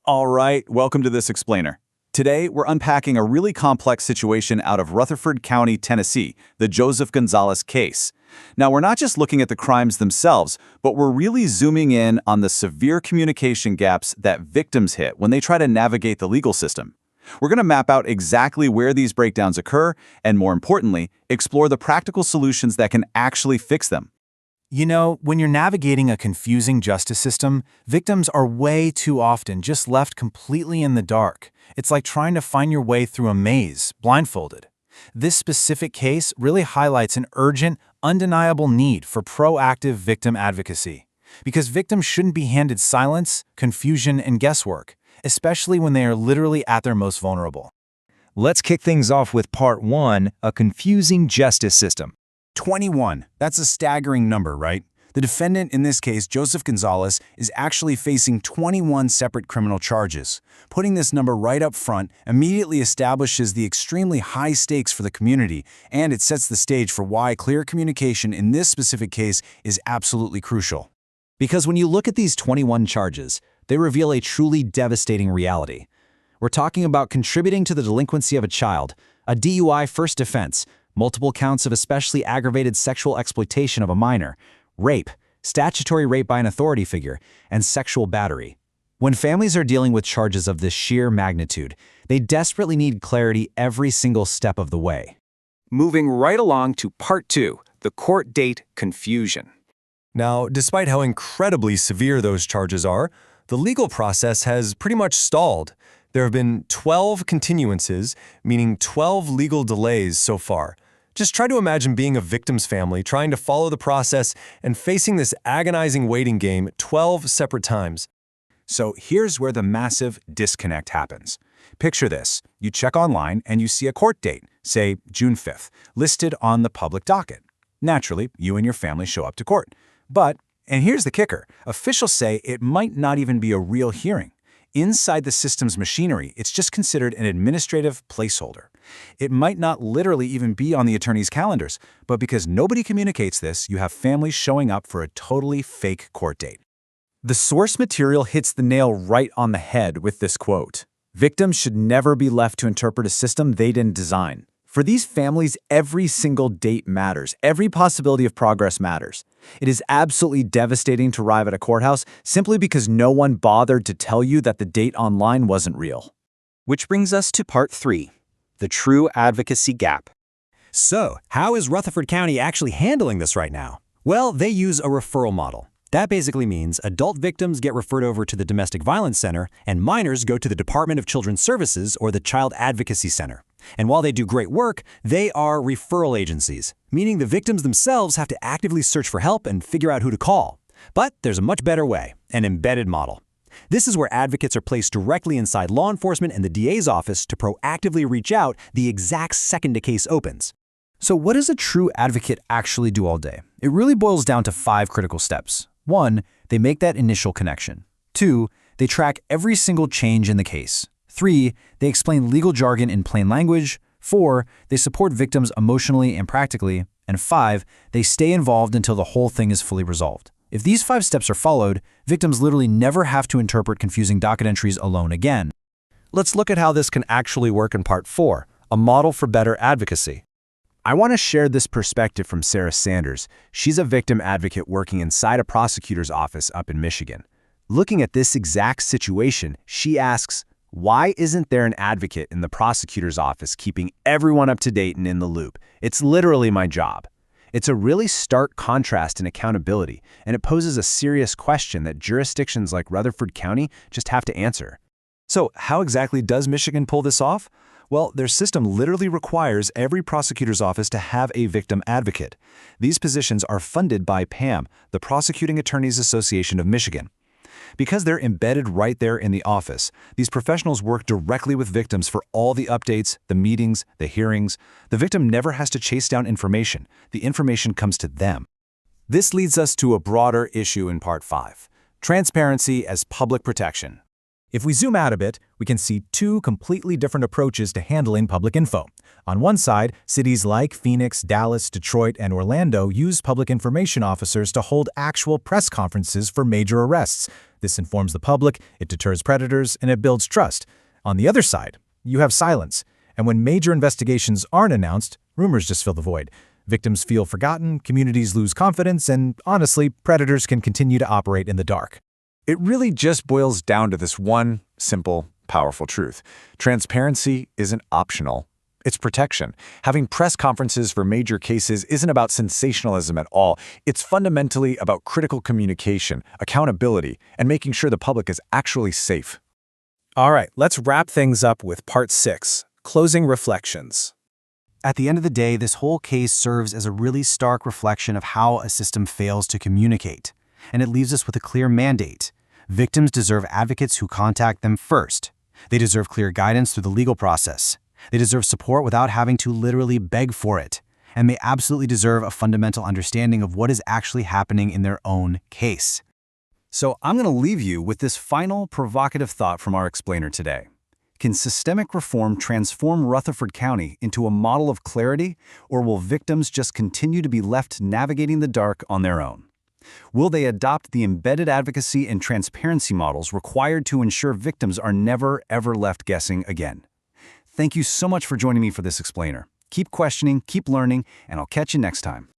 All right, welcome to This Explainer. Today, we're unpacking a really complex situation out of Rutherford County, Tennessee, the Joseph Gonzalez case. Now, we're not just looking at the crimes themselves, but we're really zooming in on the severe communication gaps that victims hit when they try to navigate the legal system. We're going to map out exactly where these breakdowns occur, and more importantly, explore the practical solutions that can actually fix them. You know, when you're navigating a confusing justice system, victims are way too often just left completely in the dark. It's like trying to find your way through a maze, blindfolded. This specific case really highlights an urgent, undeniable need for proactive victim advocacy. Because victims shouldn't be handed silence, confusion, and guesswork, especially when they are literally at their most vulnerable. Let's kick things off with Part 1, a confusing justice system. 21. That's a staggering number, right? The defendant in this case, Joseph Gonzalez, is actually facing 21 separate criminal charges. Putting this number right up front immediately establishes the extremely high stakes for the community, and it sets the stage for why clear communication in this specific case is absolutely crucial. Because when you look at these 21 charges, they reveal a truly devastating reality. We're talking about contributing to the delinquency of a child, a DUI first offense, multiple counts of especially aggravated sexual exploitation of a minor, rape, statutory rape by an authority figure, and sexual battery. When families are dealing with charges of this sheer magnitude, they desperately need clarity every single step of the way. Moving right along to Part 2, the court date confusion. Now, despite how incredibly severe those charges are, the legal process has pretty much stalled. There have been 12 continuances, meaning 12 legal delays so far. Just try to imagine being a victim's family, trying to follow the process and facing this agonizing waiting game 12 separate times. So here's where the massive disconnect happens. Picture this. You check online and you see a court date, say June 5th, listed on the public docket. Naturally, you and your family show up to court. But, and here's the kicker, officials say it might not even be a real hearing. Inside the system's machinery, it's just considered an administrative placeholder. It might not literally even be on the attorney's calendars, but because nobody communicates this, you have families showing up for a totally fake court date. The source material hits the nail right on the head with this quote. Victims should never be left to interpret a system they didn't design. For these families, every single date matters. Every possibility of progress matters. It is absolutely devastating to arrive at a courthouse simply because no one bothered to tell you that the date online wasn't real. Which brings us to Part 3, the true advocacy gap. So, how is Rutherford County actually handling this right now? Well, they use a referral model. That basically means adult victims get referred over to the Domestic Violence Center and minors go to the Department of Children's Services or the Child Advocacy Center. And while they do great work, they are referral agencies, meaning the victims themselves have to actively search for help and figure out who to call. But there's a much better way, an embedded model. This is where advocates are placed directly inside law enforcement and the DA's office to proactively reach out the exact second a case opens. So what does a true advocate actually do all day? It really boils down to 5 critical steps. 1, they make that initial connection. 2, they track every single change in the case. 3, they explain legal jargon in plain language. 4, they support victims emotionally and practically. And 5, they stay involved until the whole thing is fully resolved. If these 5 steps are followed, victims literally never have to interpret confusing docket entries alone again. Let's look at how this can actually work in Part 4, a model for better advocacy. I want to share this perspective from Sarah Sanders. She's a victim advocate working inside a prosecutor's office up in Michigan. Looking at this exact situation, she asks, why isn't there an advocate in the prosecutor's office keeping everyone up to date and in the loop? It's literally my job. It's a really stark contrast in accountability, and it poses a serious question that jurisdictions like Rutherford County just have to answer. So how exactly does Michigan pull this off? Well, their system literally requires every prosecutor's office to have a victim advocate. These positions are funded by PAM, the Prosecuting Attorneys Association of Michigan. Because they're embedded right there in the office, these professionals work directly with victims for all the updates, the meetings, the hearings. The victim never has to chase down information. The information comes to them. This leads us to a broader issue in Part 5, transparency as public protection. If we zoom out a bit, we can see two completely different approaches to handling public info. On one side, cities like Phoenix, Dallas, Detroit, and Orlando use public information officers to hold actual press conferences for major arrests. This informs the public, it deters predators, and it builds trust. On the other side, you have silence. And when major investigations aren't announced, rumors just fill the void. Victims feel forgotten, communities lose confidence, and honestly, predators can continue to operate in the dark. It really just boils down to this one simple, powerful truth. Transparency isn't optional. It's protection. Having press conferences for major cases isn't about sensationalism at all. It's fundamentally about critical communication, accountability, and making sure the public is actually safe. All right, let's wrap things up with Part 6, Closing Reflections. At the end of the day, this whole case serves as a really stark reflection of how a system fails to communicate. And it leaves us with a clear mandate. Victims deserve advocates who contact them first. They deserve clear guidance through the legal process. They deserve support without having to literally beg for it. And they absolutely deserve a fundamental understanding of what is actually happening in their own case. So I'm going to leave you with this final provocative thought from our explainer today. Can systemic reform transform Rutherford County into a model of clarity, or will victims just continue to be left navigating the dark on their own? Will they adopt the embedded advocacy and transparency models required to ensure victims are never, ever left guessing again? Thank you so much for joining me for this explainer. Keep questioning, keep learning, and I'll catch you next time.